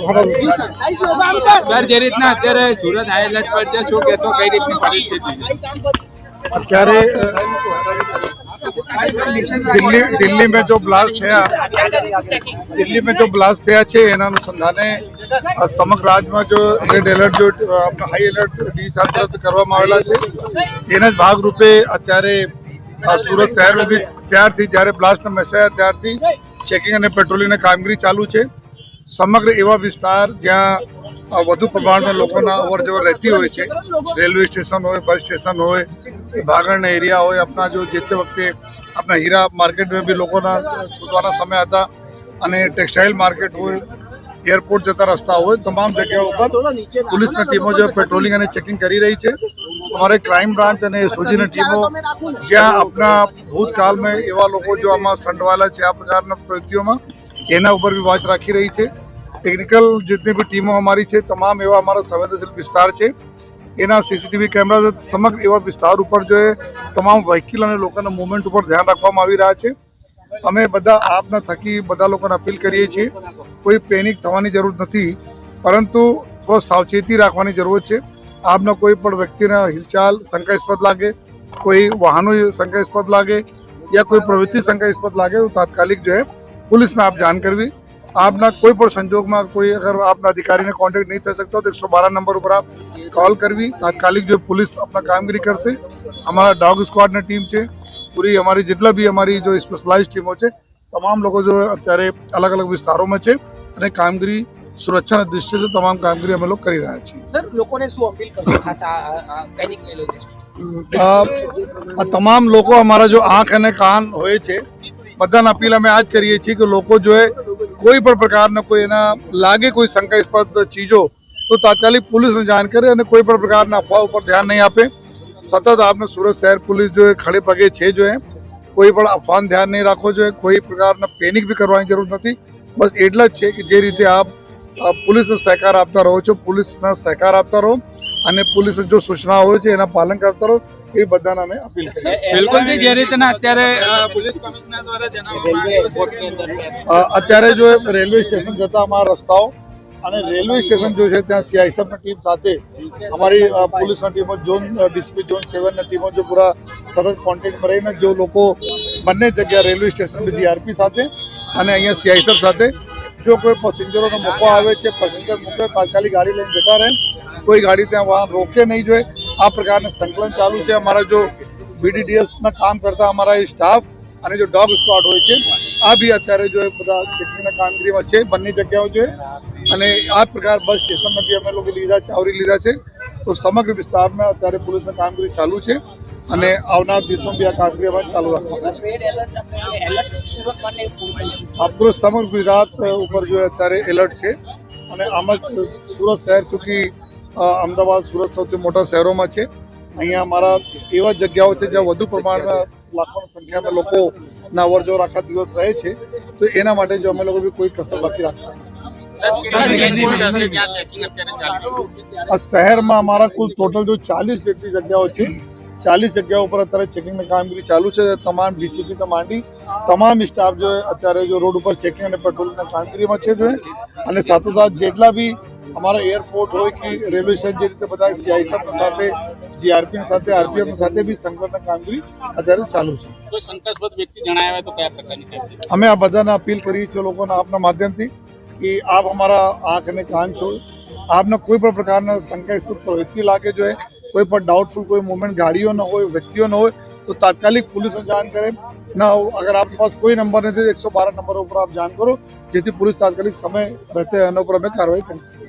Sir જે રીતના અત્યારે સુરત હાઈ એલર્ટ પર છે, શું કહેશો, કઈ રીતની પરિસ્થિતિ અત્યારે દિલ્હી में जो ब्लास्ट થયા છે એના અનુસંધાને સમગ્ર રાજ્યમાં જો રેડ એલર્ટ જો હાઈ એલર્ટ ડી સાથે કરવામાં આવેલા છે એના જ ભાગરૂપે અત્યારે સુરત શહેરમાં બી ત્યારથી જ્યારે બ્લાસ્ટનો મેસેજ આવ્યા ત્યારથી ચેકિંગ અને પેટ્રોલિંગની કામગીરી ચાલુ છે। સમગ્ર એવા વિસ્તાર જ્યાં વધુ પ્રમાણમાં લોકોના અવર જવર રહેતી હોય છે, રેલવે સ્ટેશન હોય, બસ સ્ટેશન હોય, ભાગળના એરિયા હોય, अपना जो જે તે વખતે अपना हीरा मार्केट में भी લોકોના શોધવાના સમય હતા અને ટેક્સટાઇલ માર્કેટ હોય, એરપોર્ટ જતા રસ્તા હોય, તમામ જગ્યાઓ પર પોલીસની ટીમો જો પેટ્રોલિંગ અને ચેકિંગ કરી રહી છે। हमारे क्राइम ब्रांच અને એસઓજીની ટીમો જ્યાં આપણા ભૂતકાળમાં એવા લોકો જો આમાં સંડવાયેલા છે આ પ્રકારના પ્રવૃત્તિઓમાં એના ઉપર भी वॉच રાખી રહી છે। टेक्निकल जितनी भी टीमों हमारी है तमाम एवं हमारा संवेदनशील विस्तार है एना सीसीटीवी कैमरा समग्र एवं विस्तार पर जो है तमाम व्हीकल और लोगों मूवमेंट पर ध्यान रखवामां आवी रह्या छे। अमे बधा आपना थकी बधा लोकोने अपील करीए छीए कोई पेनिक थवानी जरूर नहीं, परंतु थोड़ा सावचेती राखवानी जरूरत है। आपने कोई पण व्यक्तिने हिलचाल शंकास्पद लागे, कोई वाहनों शंकास्पद लागे या कोई प्रवृत्ति शंकास्पद लागे तो तात्कालिक जो है पुलिस ने आप जान करवी। आपना कोई पण संजोग में कोई अगर आपना अधिकारी ने कॉन्टेक्ट नहीं कर सकता तो 112 नंबर पर आप कॉल करवी, तात्कालिक जो पुलिस अपना कामगिरी करशे। हमारा डॉग स्क्वॉड ने टीम है पूरी, हमारी जितना भी हमारी जो स्पेशलाइज टीमों है तमाम लोग जो अत्यारे अलग अलग विस्तारों में है અને કામગીરી સુરક્ષાના દૃષ્ટિથી તમામ કામગીરી અમે લોકો કરી રહ્યા છીએ। સર લોકોને શું અપીલ કરશો ખાસ આ પેનિક લઈ લો તમામ લોકો અમારા જો આંખ અને કાન હોય છે બધાને અપીલ અમે આ જ કરીએ છીએ કે લોકો જો है कोई પણ પ્રકારના કોઈ એના લાગે કોઈ શંકાસ્પદ ચીજો તો તાત્કાલિક પોલીસને જાણ કરે અને કોઈ પણ પ્રકારના અફવા ઉપર ધ્યાન નહીં આપે। સતત આપને સુરત શહેર પોલીસ जो है खड़े पगे છે जो है कोई પણ અફવાને ધ્યાન નહીં રાખવો જોઈએ, કોઈ પ્રકારના પેનિક भी કરવાની જરૂર નથી। બસ એટલા જ છે કે જે રીતે આપ પોલીસને સહકાર આપતા રહો છો, પોલીસના સહકાર આપતા રહો અને પોલીસ જો સૂચના હોય છે એના પાલન કરતા રહો એ બધાને અમે અપીલ કરીએ। બિલકુલ જે રીતના અત્યારે પોલીસ કમિશનર દ્વારા જણાવવામાં અત્યારે જો રેલવે સ્ટેશન જતા અમારા રસ્તાઓ અને રેલવે સ્ટેશન जो है ત્યાં सीआईएसएफની ટીમ સાથે અમારી પોલીસની ટીમો ઝોન ડીસીપી ઝોન 7ની ટીમો जो પૂરા સતત કોન્ટેક્ટમાં રહીને जो લોકો બંને જગ્યા રેલવે સ્ટેશન પર જીઆરપી સાથે અને અહીંયા सीआईएसएफ સાથે जो कोई પેસેન્જરોને મૂકવા આવે છે પેસેન્જર મૂકે તાત્કાલિક ગાડી લઈને જતા રહે, कोई गाड़ी ત્યાં वाहन रोके नहीं जो है आ प्रकार संकलन चालू है। हमारा जो बीडीडीएस में काम करता हमारा स्टाफ और जो डॉग स्क्वॉड हो आ भी अत्यारे जो है बधा चेकिंग कामगीरी में है बन्नी जगह जो है અને આ પ્રકાર બસ સ્ટેશન में भी अमे लोग लीधा है आवरी लीधा है। तो समग्र विस्तार में अत्यारे पुलिस कामगीरी चालू है અને આવનાર દિવસોમાં भी आ कामगीरी अमे चालू रखवामां पूरा समग्र गुजरात ऊपर जो है अत्यारे एलर्ट है। आम सूरत शहर चूँकि अमदावाद सूरत સૌથી મોટા શહેરોમાં છે, અહીંયા અમારા એવા જગ્યાઓ છે જ્યાં વધુ પ્રમાણમાં લાખોની સંખ્યામાં લોકોના અવર જવર આખા દિવસ રહે છે, તો એના માટે જો અમે લોકો બી કોઈ કસર બાકી રાખતા આ શહેરમાં અમારા કુલ ટોટલ जो 40 જેટલી જગ્યાઓ છે 40 જગ્યાઓ પર અત્યારે ચેકિંગની કામગીરી ચાલુ છે। તમામ ડીસીપી તો માંડી તમામ સ્ટાફ जो है અત્યારે जो रोड पर चेकिंग અને પેટ્રોલિંગની કામગીરીમાં છે जो है અને સાથોસાથ જેટલા भी हमारा एयरपोर्ट हो कि रेलवे स्टेशन જે રીતે બધા सीआईएसएफ સાથે जीआरपी સાથે आरपीएफ સાથે भी સંકલન કામગીરી અત્યારે ચાલુ છે। કોઈ શંકાસ્પદ વ્યક્તિ જણાવે તો કયા પ્રકારની કામગીરી અમે આ બધાને અપીલ કરીએ છીએ લોકોના આપના માધ્યમથી कि आप हमारा आँख અને કાન છો, आपने कोई પણ પ્રકારના શંકાસ્પદ પ્રવૃત્તિ લાગે जो है कोई पर डाउटफुल कोई मूवमेंट गाड़ियों न हो व्यक्तियों न हो तो तात्कालिक पुलिस ने जान करें ना हो। अगर आपके पास कोई नंबर नहीं है 112 नंबर पर आप जान करो, जेથી पुलिस तात्कालिक समय रहते हैं पर हमें कार्रवाई कर सके।